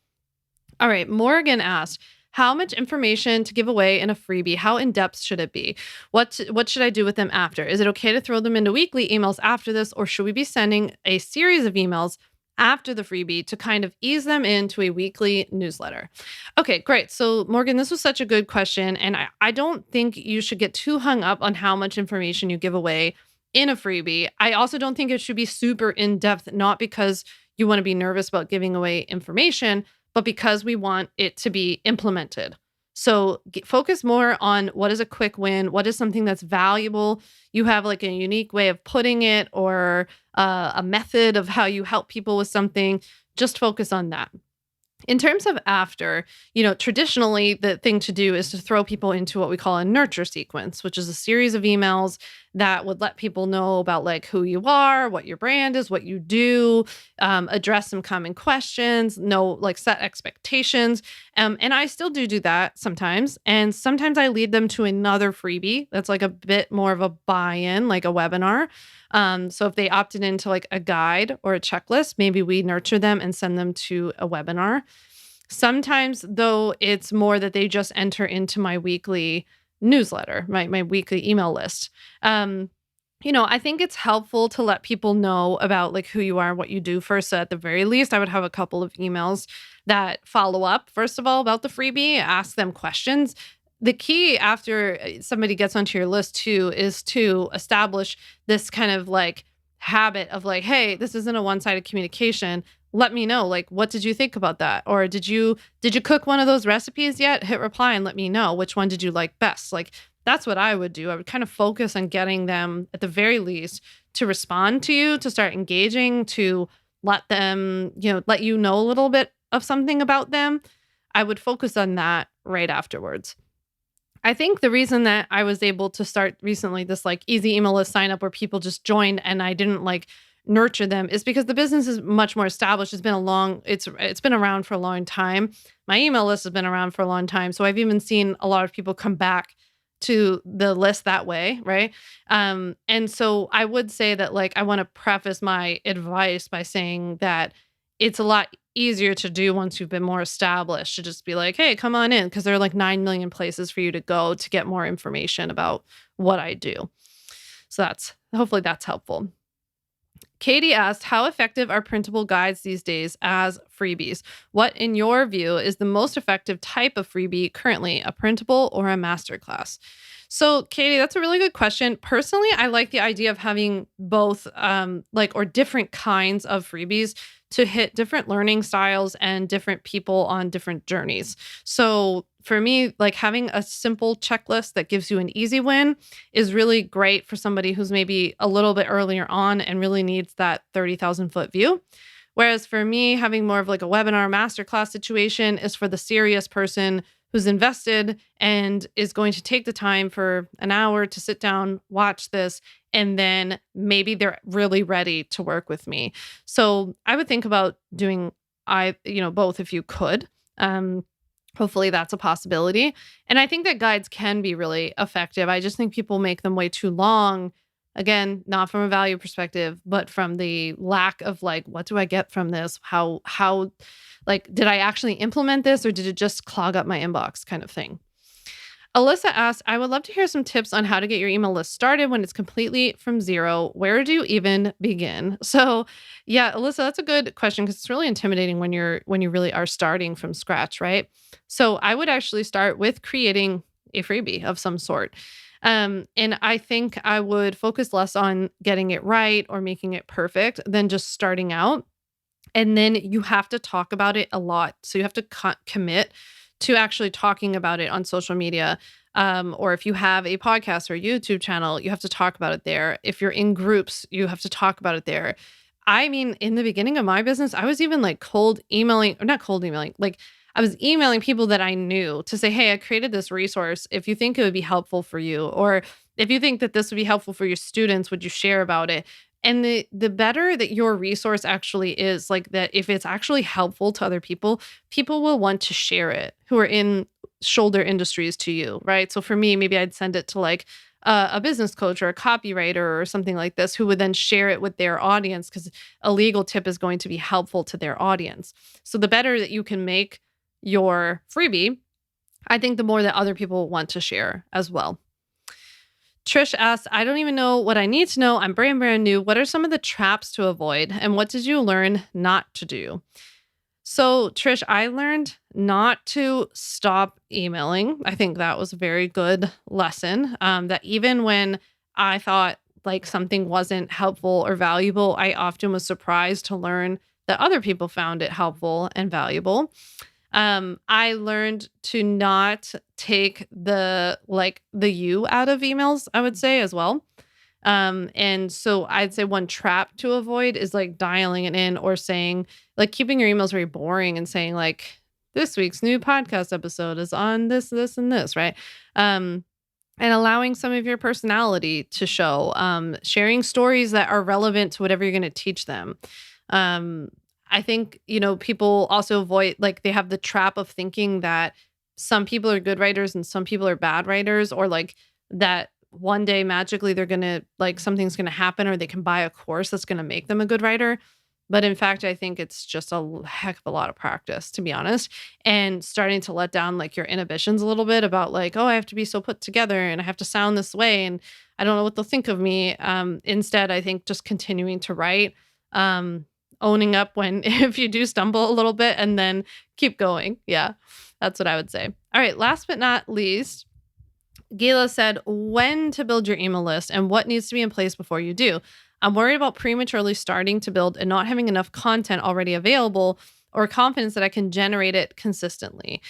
All right. Morgan asked, how much information to give away in a freebie? How in-depth should it be? What should I do with them after? Is it okay to throw them into weekly emails after this, or should we be sending a series of emails after the freebie to kind of ease them into a weekly newsletter? Okay, great. So Morgan, this was such a good question. And I don't think you should get too hung up on how much information you give away in a freebie. I also don't think it should be super in-depth, not because you want to be nervous about giving away information, but because we want it to be implemented. So focus more on what is a quick win, what is something that's valuable. You have a unique way of putting it, or a method of how you help people with something. Just focus on that. In terms of after, traditionally the thing to do is to throw people into what we call a nurture sequence, which is a series of emails that would let people know about who you are, what your brand is, what you do, address some common questions, set expectations. And I still do that sometimes. And sometimes I lead them to another freebie that's a bit more of a buy-in, like a webinar. So if they opted into a guide or a checklist, maybe we nurture them and send them to a webinar. Sometimes, though, it's more that they just enter into my weekly newsletter, my weekly email list. I think it's helpful to let people know about who you are and what you do first. So at the very least, I would have a couple of emails that follow up, first of all, about the freebie, ask them questions. The key after somebody gets onto your list too is to establish this kind of habit of hey, this isn't a one-sided communication. Let me know, what did you think about that? Or did you cook one of those recipes yet? Hit reply and let me know which one did you like best. That's what I would do. I would kind of focus on getting them at the very least to respond to you, to start engaging, to let them, let you know a little bit of something about them. I would focus on that right afterwards. I think the reason that I was able to start recently this easy email list sign up where people just joined and I didn't nurture them is because the business is much more established. It's been around for a long time. My email list has been around for a long time. So I've even seen a lot of people come back to the list that way, right? And so I would say that I want to preface my advice by saying that it's a lot easier to do once you've been more established, to just be hey, come on in, because there are 9 million places for you to go to get more information about what I do. So hopefully that's helpful. Katie asked, how effective are printable guides these days as freebies? What, in your view, is the most effective type of freebie currently, a printable or a masterclass? So, Katie, that's a really good question. Personally, I like the idea of having both or different kinds of freebies to hit different learning styles and different people on different journeys. So for me, having a simple checklist that gives you an easy win is really great for somebody who's maybe a little bit earlier on and really needs that 30,000 foot view. Whereas for me, having more of a webinar masterclass situation is for the serious person who's invested and is going to take the time for an hour to sit down, watch this, and then maybe they're really ready to work with me. So I would think about doing both if you could. Um, Hopefully that's a possibility. And I think that guides can be really effective. I just think people make them way too long. Again, not from a value perspective, but from the lack of like, what do I get from this? How like, did I actually implement this or did it just clog up my inbox kind of thing? Alyssa asked, I would love to hear some tips on how to get your email list started when it's completely from zero. Where do you even begin? So, yeah, Alyssa, that's a good question because it's really intimidating when you really are starting from scratch, right? So, I would actually start with creating a freebie of some sort. And I think I would focus less on getting it right or making it perfect than just starting out. And then you have to talk about it a lot. So you have to commit to actually talking about it on social media. Or if you have a podcast or YouTube channel, you have to talk about it there. If you're in groups, you have to talk about it there. I mean, in the beginning of my business, I was even like cold emailing, or not cold emailing, like I was emailing people that I knew to say, hey, I created this resource. If you think it would be helpful for you, or if you think that this would be helpful for your students, would you share about it? And the better that your resource actually is, like that, if it's actually helpful to other people, people will want to share it who are in shoulder industries to you, right? So for me, maybe I'd send it to like a business coach or a copywriter or something like this who would then share it with their audience because a legal tip is going to be helpful to their audience. So the better that you can make your freebie, I think the more that other people want to share as well. Trish asks, I don't even know what I need to know. I'm brand new. What are some of the traps to avoid? And what did you learn not to do? So, Trish, I learned not to stop emailing. I think that was a very good lesson. That even when I thought like something wasn't helpful or valuable, I often was surprised to learn that other people found it helpful and valuable. I learned to not take the you out of emails, I would say as well. And so I'd say one trap to avoid is like dialing it in or saying, like keeping your emails very boring and saying like, this week's new podcast episode is on this, this, and this, right? And allowing some of your personality to show, sharing stories that are relevant to whatever you're going to teach them. I think, people also avoid, like they have the trap of thinking that some people are good writers and some people are bad writers, or like that one day magically they're going to like something's going to happen or they can buy a course that's going to make them a good writer. But in fact, I think it's just a heck of a lot of practice, to be honest, and starting to let down like your inhibitions a little bit about like, oh, I have to be so put together and I have to sound this way and I don't know what they'll think of me. Instead, I think just continuing to write, owning up when if you do stumble a little bit and then keep going. Yeah, that's what I would say. All right, last but not least, Gayla said, when to build your email list and what needs to be in place before you do. I'm worried about prematurely starting to build and not having enough content already available or confidence that I can generate it consistently.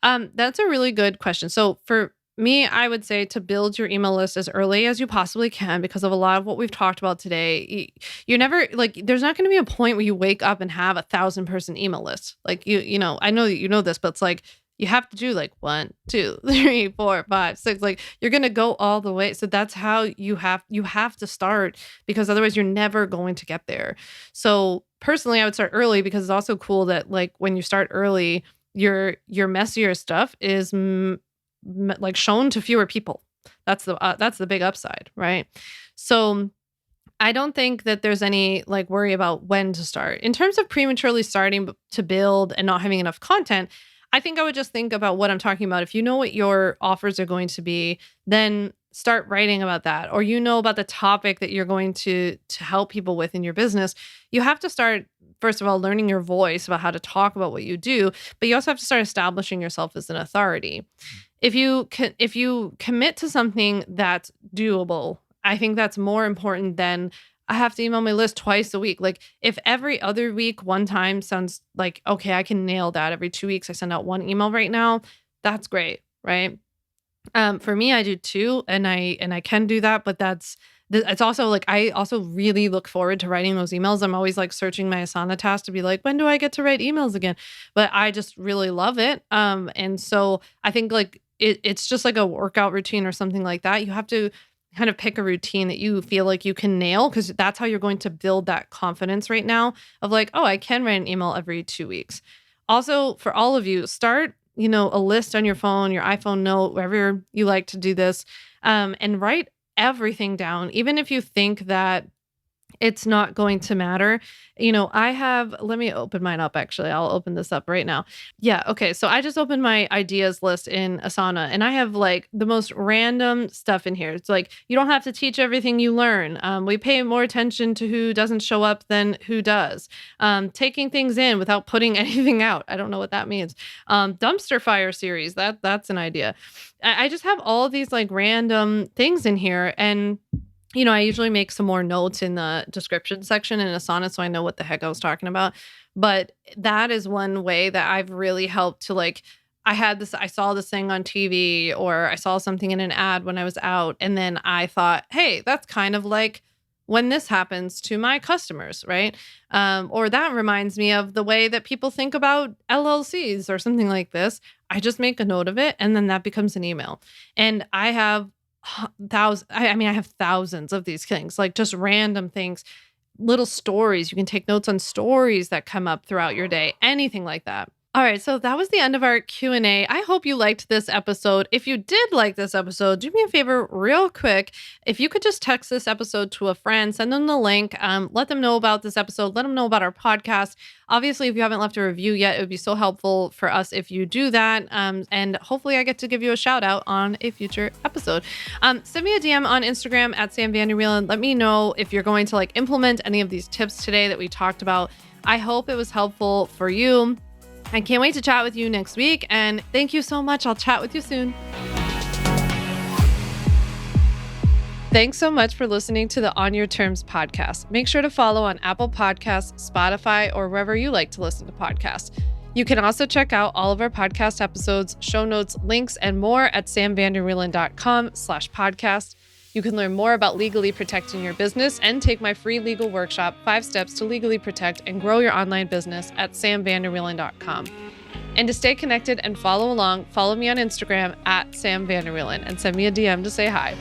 That's a really good question. So for me, I would say to build your email list as early as you possibly can because of a lot of what we've talked about today. You're never like, there's not going to be a point where you wake up and have 1,000-person email list. Like I know that you know this, but it's like, you have to do like 1, 2, 3, 4, 5, 6. Like you're going to go all the way. So that's how you have to start because otherwise you're never going to get there. So personally, I would start early because it's also cool that like when you start early, your messier stuff is like shown to fewer people. That's the big upside, right? So I don't think that there's any like worry about when to start. In terms of prematurely starting to build and not having enough content, I think I would just think about what I'm talking about. If you know what your offers are going to be, then start writing about that. Or about the topic that you're going to help people with in your business. You have to start, first of all, learning your voice about how to talk about what you do, but you also have to start establishing yourself as an authority. If you commit to something that's doable, I think that's more important than I have to email my list twice a week. Like if every other week, one time sounds like, okay, I can nail that. Every 2 weeks, I send out one email right now. That's great. Right. For me, I do 2 and I can do that, but it's also like, I also really look forward to writing those emails. I'm always like searching my Asana task to be like, when do I get to write emails again? But I just really love it. And so I think like it's just like a workout routine or something like that. You have to kind of pick a routine that you feel like you can nail, because that's how you're going to build that confidence right now of like, oh, I can write an email every 2 weeks. Also, for all of you, start, a list on your phone, your iPhone note, wherever you like to do this, and write everything down, even if you think that it's not going to matter. Let me open mine up. Actually, I'll open this up right now. Yeah. Okay. So I just opened my ideas list in Asana, and I have like the most random stuff in here. It's like, you don't have to teach everything you learn. We pay more attention to who doesn't show up than who does. Taking things in without putting anything out. I don't know what that means. Dumpster fire series. That's an idea. I just have all of these like random things in here, and I usually make some more notes in the description section in Asana so I know what the heck I was talking about. But that is one way that I've really helped to like, I saw this thing on TV, or I saw something in an ad when I was out. And then I thought, hey, that's kind of like when this happens to my customers, right? Or that reminds me of the way that people think about LLCs or something like this. I just make a note of it, and then that becomes an email. And I have I have thousands of these things, like just random things, little stories. You can take notes on stories that come up throughout your day, anything like that. All right, so that was the end of our Q&A. I hope you liked this episode. If you did like this episode, do me a favor real quick. If you could just text this episode to a friend, send them the link, let them know about this episode, let them know about our podcast. Obviously, if you haven't left a review yet, it would be so helpful for us if you do that. And hopefully I get to give you a shout out on a future episode. Send me a DM on Instagram at @SamVanderWielen. Let me know if you're going to like implement any of these tips today that we talked about. I hope it was helpful for you. I can't wait to chat with you next week. And thank you so much. I'll chat with you soon. Thanks so much for listening to the On Your Terms podcast. Make sure to follow on Apple Podcasts, Spotify, or wherever you like to listen to podcasts. You can also check out all of our podcast episodes, show notes, links, and more at samvanderwielen.com/podcast. You can learn more about legally protecting your business and take my free legal workshop, 5 Steps to Legally Protect and Grow Your Online Business at samvanderwielen.com. And to stay connected and follow along, follow me on Instagram at samvanderwielen and send me a DM to say hi.